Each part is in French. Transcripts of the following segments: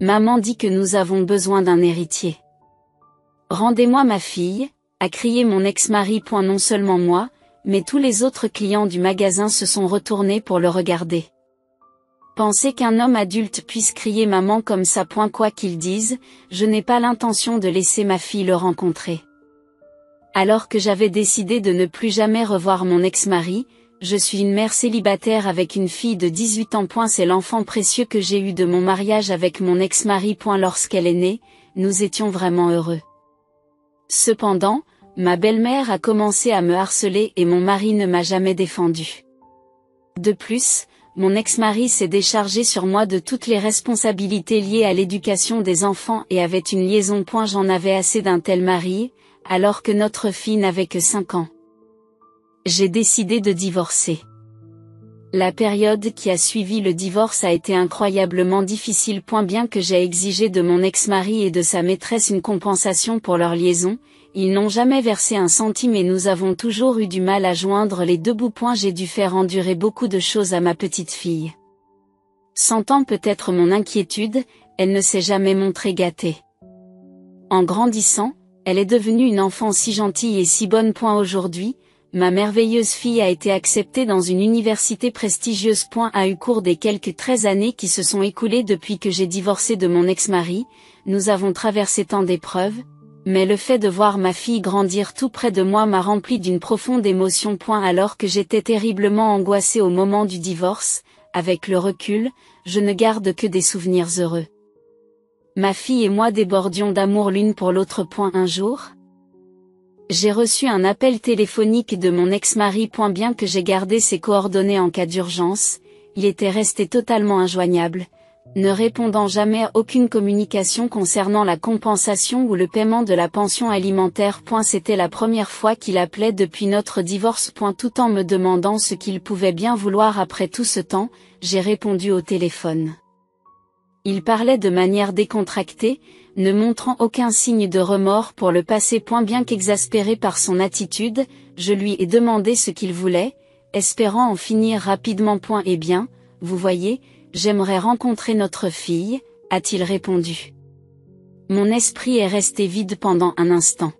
Maman dit que nous avons besoin d'un héritier. Rendez-moi ma fille, a crié mon ex-mari. Non seulement moi, mais tous les autres clients du magasin se sont retournés pour le regarder. Penser qu'un homme adulte puisse crier maman comme ça. Quoi qu'ils disent, je n'ai pas l'intention de laisser ma fille le rencontrer. Alors que j'avais décidé de ne plus jamais revoir mon ex-mari, je suis une mère célibataire avec une fille de 18 ans. C'est l'enfant précieux que j'ai eu de mon mariage avec mon ex-mari. Lorsqu'elle est née, nous étions vraiment heureux. Cependant, ma belle-mère a commencé à me harceler et mon mari ne m'a jamais défendu. De plus, mon ex-mari s'est déchargé sur moi de toutes les responsabilités liées à l'éducation des enfants et avait une liaison. J'en avais assez d'un tel mari, alors que notre fille n'avait que 5 ans. J'ai décidé de divorcer. La période qui a suivi le divorce a été incroyablement difficile. Bien que j'ai exigé de mon ex-mari et de sa maîtresse une compensation pour leur liaison, ils n'ont jamais versé un centime et nous avons toujours eu du mal à joindre les deux bouts. J'ai dû faire endurer beaucoup de choses à ma petite fille. Sentant peut-être mon inquiétude, elle ne s'est jamais montrée gâtée. En grandissant, elle est devenue une enfant si gentille et si bonne. Aujourd'hui, ma merveilleuse fille a été acceptée dans une université prestigieuse. A eu cours des quelques 13 années qui se sont écoulées depuis que j'ai divorcé de mon ex-mari, nous avons traversé tant d'épreuves, mais le fait de voir ma fille grandir tout près de moi m'a rempli d'une profonde émotion. Alors que j'étais terriblement angoissée au moment du divorce, avec le recul, je ne garde que des souvenirs heureux. Ma fille et moi débordions d'amour l'une pour l'autre. Un jour, j'ai reçu un appel téléphonique de mon ex-mari. Bien que j'ai gardé ses coordonnées en cas d'urgence, il était resté totalement injoignable, ne répondant jamais à aucune communication concernant la compensation ou le paiement de la pension alimentaire. C'était la première fois qu'il appelait depuis notre divorce. Tout en me demandant ce qu'il pouvait bien vouloir après tout ce temps, j'ai répondu au téléphone. Il parlait de manière décontractée, ne montrant aucun signe de remords pour le passé. Bien qu'exaspéré par son attitude, je lui ai demandé ce qu'il voulait, espérant en finir rapidement. Eh bien, vous voyez, j'aimerais rencontrer notre fille, a-t-il répondu. Mon esprit est resté vide pendant un instant.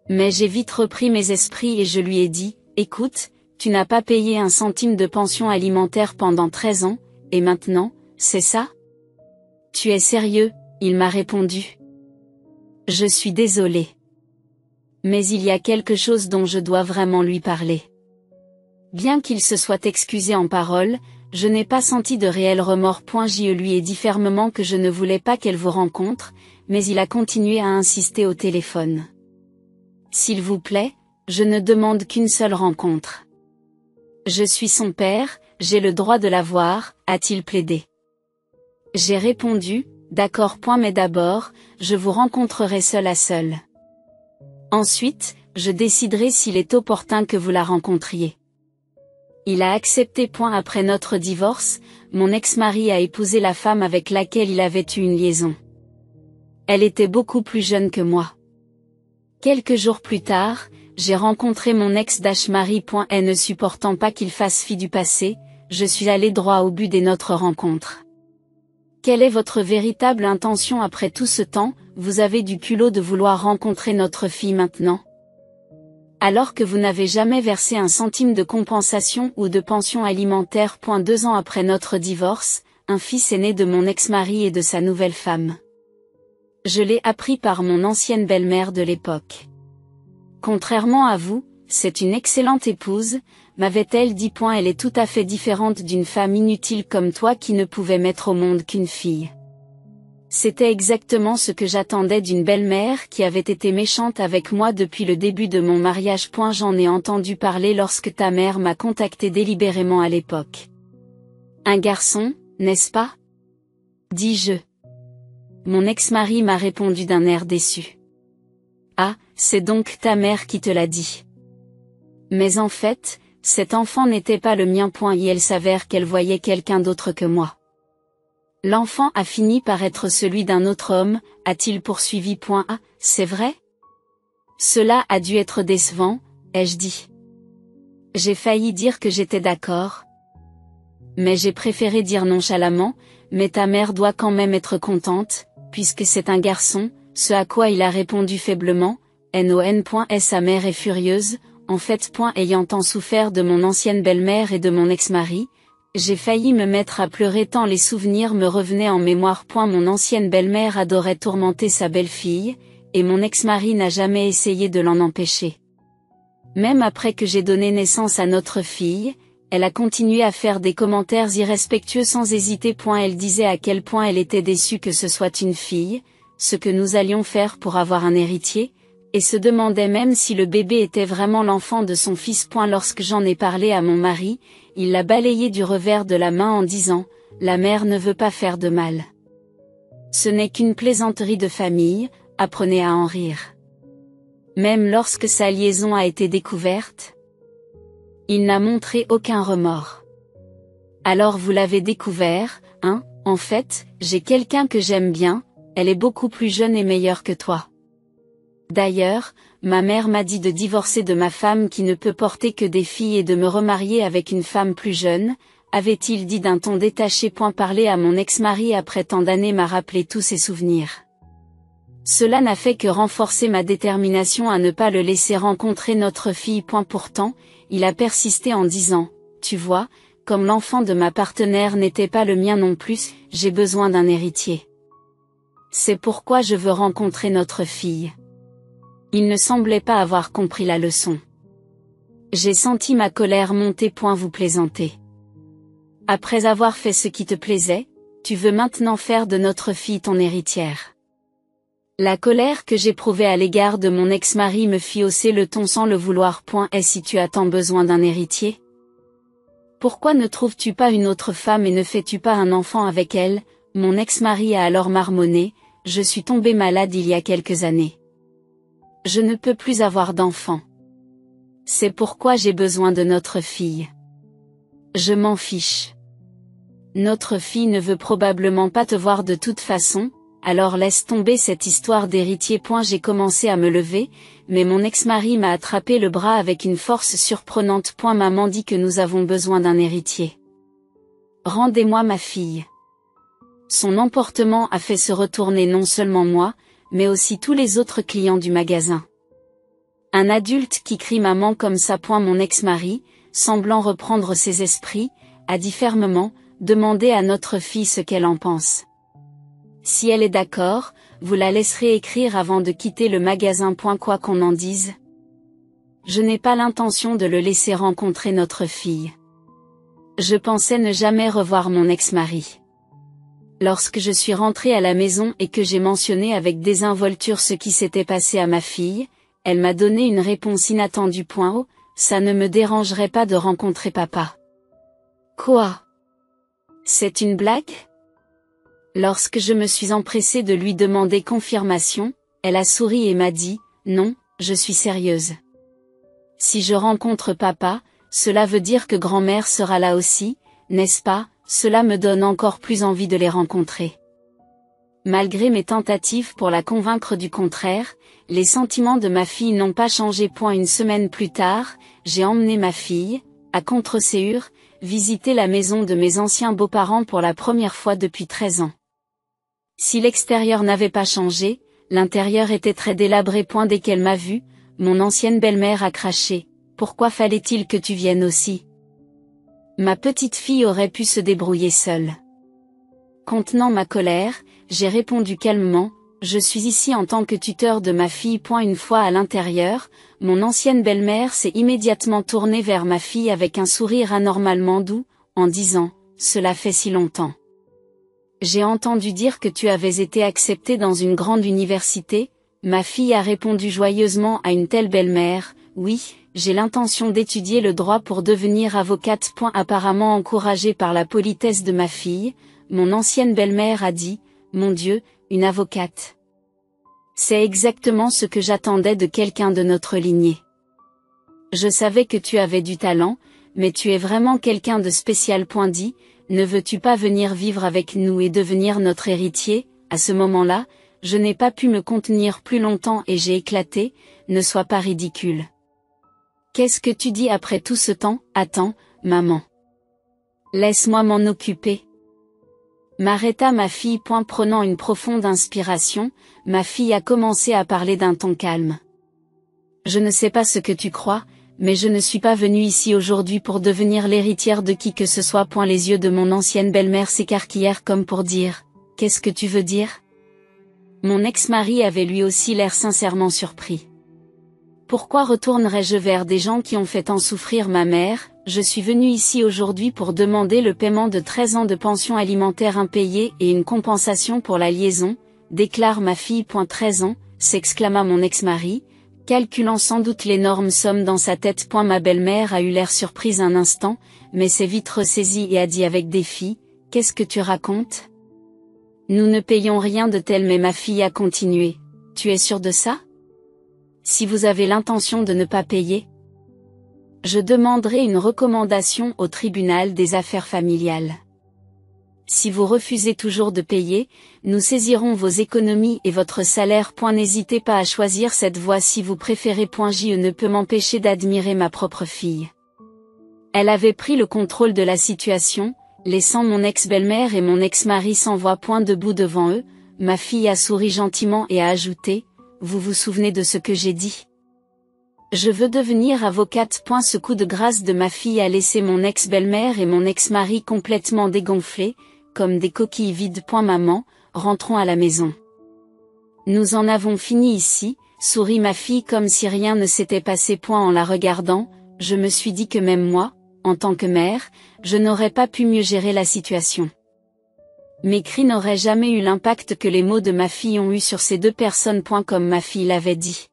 Mais j'ai vite repris mes esprits et je lui ai dit, écoute, tu n'as pas payé un centime de pension alimentaire pendant 13 ans, et maintenant, c'est ça ? Tu es sérieux ? Il m'a répondu. Je suis désolé. Mais il y a quelque chose dont je dois vraiment lui parler. Bien qu'il se soit excusé en paroles, je n'ai pas senti de réel remords. Je lui ai dit fermement que je ne voulais pas qu'elle vous rencontre, mais il a continué à insister au téléphone. S'il vous plaît, je ne demande qu'une seule rencontre. Je suis son père, j'ai le droit de la voir, a-t-il plaidé. J'ai répondu, d'accord. Mais d'abord, je vous rencontrerai seul à seul. Ensuite, je déciderai s'il est opportun que vous la rencontriez. Il a accepté. Après notre divorce, mon ex-mari a épousé la femme avec laquelle il avait eu une liaison. Elle était beaucoup plus jeune que moi. Quelques jours plus tard, j'ai rencontré mon ex-mari. Et ne supportant pas qu'il fasse fi du passé, je suis allé droit au but de notre rencontre. Quelle est votre véritable intention après tout ce temps ? Vous avez du culot de vouloir rencontrer notre fille maintenant ? Alors que vous n'avez jamais versé un centime de compensation ou de pension alimentaire. 2 ans après notre divorce, un fils est né de mon ex-mari et de sa nouvelle femme. Je l'ai appris par mon ancienne belle-mère de l'époque. Contrairement à vous, c'est une excellente épouse, m'avait-elle dit. Elle est tout à fait différente d'une femme inutile comme toi qui ne pouvait mettre au monde qu'une fille. C'était exactement ce que j'attendais d'une belle-mère qui avait été méchante avec moi depuis le début de mon mariage. J'en ai entendu parler lorsque ta mère m'a contacté délibérément à l'époque. Un garçon, n'est-ce pas ? Dis-je. Mon ex-mari m'a répondu d'un air déçu. Ah, c'est donc ta mère qui te l'a dit. Mais en fait, cet enfant n'était pas le mien. Et elle s'avère qu'elle voyait quelqu'un d'autre que moi. L'enfant a fini par être celui d'un autre homme, a-t-il poursuivi. Ah, c'est vrai ? Cela a dû être décevant, ai-je dit. J'ai failli dire que j'étais d'accord. Mais j'ai préféré dire nonchalamment, mais ta mère doit quand même être contente, puisque c'est un garçon, ce à quoi il a répondu faiblement, non. Sa mère est furieuse, en fait. Ayant tant souffert de mon ancienne belle-mère et de mon ex-mari, j'ai failli me mettre à pleurer tant les souvenirs me revenaient en mémoire. Mon ancienne belle-mère adorait tourmenter sa belle-fille, et mon ex-mari n'a jamais essayé de l'en empêcher. Même après que j'ai donné naissance à notre fille, elle a continué à faire des commentaires irrespectueux sans hésiter. Elle disait à quel point elle était déçue que ce soit une fille, ce que nous allions faire pour avoir un héritier, et se demandait même si le bébé était vraiment l'enfant de son fils. Lorsque j'en ai parlé à mon mari, il l'a balayé du revers de la main en disant « La mère ne veut pas faire de mal. Ce n'est qu'une plaisanterie de famille, apprenez à en rire. » Même lorsque sa liaison a été découverte, il n'a montré aucun remords. Alors vous l'avez découvert, hein? En fait, j'ai quelqu'un que j'aime bien, elle est beaucoup plus jeune et meilleure que toi. D'ailleurs, ma mère m'a dit de divorcer de ma femme qui ne peut porter que des filles et de me remarier avec une femme plus jeune, avait-il dit d'un ton détaché. Parler à mon ex-mari après tant d'années m'a rappelé tous ses souvenirs. Cela n'a fait que renforcer ma détermination à ne pas le laisser rencontrer notre fille. Pourtant, il a persisté en disant, tu vois, comme l'enfant de ma partenaire n'était pas le mien non plus, j'ai besoin d'un héritier. C'est pourquoi je veux rencontrer notre fille. Il ne semblait pas avoir compris la leçon. J'ai senti ma colère monter. Vous plaisantez. Après avoir fait ce qui te plaisait, tu veux maintenant faire de notre fille ton héritière. La colère que j'éprouvais à l'égard de mon ex-mari me fit hausser le ton sans le vouloir. Et si tu as tant besoin d'un héritier? Pourquoi ne trouves-tu pas une autre femme et ne fais-tu pas un enfant avec elle? Mon ex-mari a alors marmonné, je suis tombé malade il y a quelques années. Je ne peux plus avoir d'enfant. C'est pourquoi j'ai besoin de notre fille. Je m'en fiche. Notre fille ne veut probablement pas te voir de toute façon, alors laisse tomber cette histoire d'héritier. J'ai commencé à me lever, mais mon ex-mari m'a attrapé le bras avec une force surprenante. Maman dit que nous avons besoin d'un héritier. Rendez-moi ma fille. Son emportement a fait se retourner non seulement moi, mais aussi tous les autres clients du magasin. Un adulte qui crie maman comme ça. Mon ex-mari, semblant reprendre ses esprits, a dit fermement, demandez à notre fille ce qu'elle en pense. Si elle est d'accord, vous la laisserez écrire avant de quitter le magasin. Quoi qu'on en dise. Je n'ai pas l'intention de le laisser rencontrer notre fille. Je pensais ne jamais revoir mon ex-mari. Lorsque je suis rentrée à la maison et que j'ai mentionné avec désinvolture ce qui s'était passé à ma fille, elle m'a donné une réponse inattendue. Oh, ça ne me dérangerait pas de rencontrer papa. Quoi? C'est une blague? Lorsque je me suis empressée de lui demander confirmation, elle a souri et m'a dit, non, je suis sérieuse. Si je rencontre papa, cela veut dire que grand-mère sera là aussi, n'est-ce pas? Cela me donne encore plus envie de les rencontrer. Malgré mes tentatives pour la convaincre du contraire, les sentiments de ma fille n'ont pas changé. Une semaine plus tard, j'ai emmené ma fille, à Contreségur, visiter la maison de mes anciens beaux-parents pour la première fois depuis 13 ans. Si l'extérieur n'avait pas changé, l'intérieur était très délabré. Dès qu'elle m'a vu, mon ancienne belle-mère a craché, « Pourquoi fallait-il que tu viennes aussi ? Ma petite fille aurait pu se débrouiller seule. » Contenant ma colère, j'ai répondu calmement, « Je suis ici en tant que tuteur de ma fille. » Une fois à l'intérieur, mon ancienne belle-mère s'est immédiatement tournée vers ma fille avec un sourire anormalement doux, en disant, « Cela fait si longtemps. J'ai entendu dire que tu avais été acceptée dans une grande université. » Ma fille a répondu joyeusement à une telle belle-mère, « Oui, j'ai l'intention d'étudier le droit pour devenir avocate. » Apparemment encouragée par la politesse de ma fille, mon ancienne belle-mère a dit, « Mon Dieu, une avocate. C'est exactement ce que j'attendais de quelqu'un de notre lignée. Je savais que tu avais du talent, mais tu es vraiment quelqu'un de spécial. » Dit, « Ne veux-tu pas venir vivre avec nous et devenir notre héritier ?» À ce moment-là, je n'ai pas pu me contenir plus longtemps et j'ai éclaté, « Ne sois pas ridicule. Qu'est-ce que tu dis après tout ce temps? Attends, maman. Laisse-moi m'en occuper. » M'arrêta ma fille. Prenant une profonde inspiration, ma fille a commencé à parler d'un ton calme. Je ne sais pas ce que tu crois, mais je ne suis pas venue ici aujourd'hui pour devenir l'héritière de qui que ce soit. Les yeux de mon ancienne belle-mère s'écarquillèrent comme pour dire, « Qu'est-ce que tu veux dire ?» Mon ex-mari avait lui aussi l'air sincèrement surpris. Pourquoi retournerais-je vers des gens qui ont fait tant souffrir ma mère? Je suis venue ici aujourd'hui pour demander le paiement de 13 ans de pension alimentaire impayée et une compensation pour la liaison, déclare ma fille. 13 ans, s'exclama mon ex-mari, calculant sans doute l'énorme somme dans sa tête. Ma belle-mère a eu l'air surprise un instant, mais s'est vite ressaisie et a dit avec défi, « Qu'est-ce que tu racontes? Nous ne payons rien de tel. » Mais ma fille a continué, « Tu es sûre de ça? Si vous avez l'intention de ne pas payer, je demanderai une recommandation au tribunal des affaires familiales. Si vous refusez toujours de payer, nous saisirons vos économies et votre salaire. N'hésitez pas à choisir cette voie si vous préférez. Je ne peux m'empêcher d'admirer ma propre fille. Elle avait pris le contrôle de la situation, laissant mon ex-belle-mère et mon ex-mari sans voix debout devant eux. Ma fille a souri gentiment et a ajouté, « Vous vous souvenez de ce que j'ai dit? Je veux devenir avocate. » Ce coup de grâce de ma fille a laissé mon ex-belle-mère et mon ex-mari complètement dégonflés, comme des coquilles vides. Maman, rentrons à la maison. Nous en avons fini ici, sourit ma fille comme si rien ne s'était passé. En la regardant, je me suis dit que même moi, en tant que mère, je n'aurais pas pu mieux gérer la situation. Mes cris n'auraient jamais eu l'impact que les mots de ma fille ont eu sur ces deux personnes. Comme ma fille l'avait dit.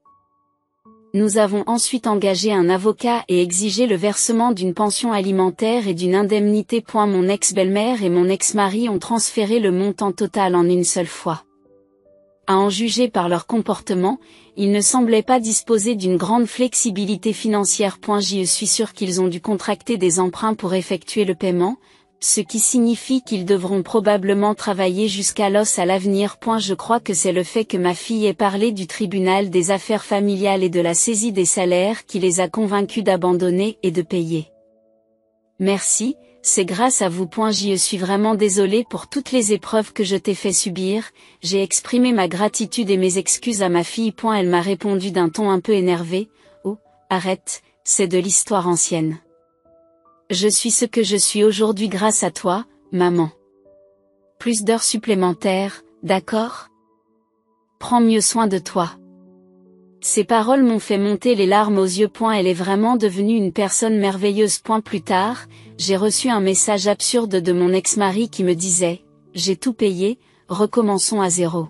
Nous avons ensuite engagé un avocat et exigé le versement d'une pension alimentaire et d'une indemnité. Mon ex-belle-mère et mon ex-mari ont transféré le montant total en une seule fois. À en juger par leur comportement, ils ne semblaient pas disposer d'une grande flexibilité financière. Je suis sûre qu'ils ont dû contracter des emprunts pour effectuer le paiement, ce qui signifie qu'ils devront probablement travailler jusqu'à l'os à l'avenir. Je crois que c'est le fait que ma fille ait parlé du tribunal des affaires familiales et de la saisie des salaires qui les a convaincus d'abandonner et de payer. Merci, c'est grâce à vous. Je suis vraiment désolée pour toutes les épreuves que je t'ai fait subir. J'ai exprimé ma gratitude et mes excuses à ma fille. Elle m'a répondu d'un ton un peu énervé, « Oh, arrête, c'est de l'histoire ancienne. Je suis ce que je suis aujourd'hui grâce à toi, maman. Plus d'heures supplémentaires, d'accord? Prends mieux soin de toi. » Ces paroles m'ont fait monter les larmes aux yeux. Elle est vraiment devenue une personne merveilleuse. Plus tard, j'ai reçu un message absurde de mon ex-mari qui me disait, « J'ai tout payé, recommençons à zéro. »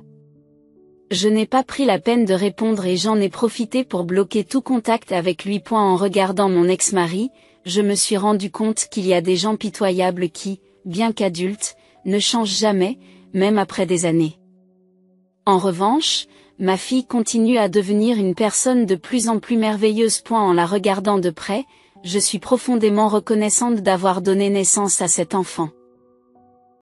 Je n'ai pas pris la peine de répondre et j'en ai profité pour bloquer tout contact avec lui. En regardant mon ex-mari, je me suis rendu compte qu'il y a des gens pitoyables qui, bien qu'adultes, ne changent jamais, même après des années. En revanche, ma fille continue à devenir une personne de plus en plus merveilleuse. En la regardant de près, je suis profondément reconnaissante d'avoir donné naissance à cet enfant.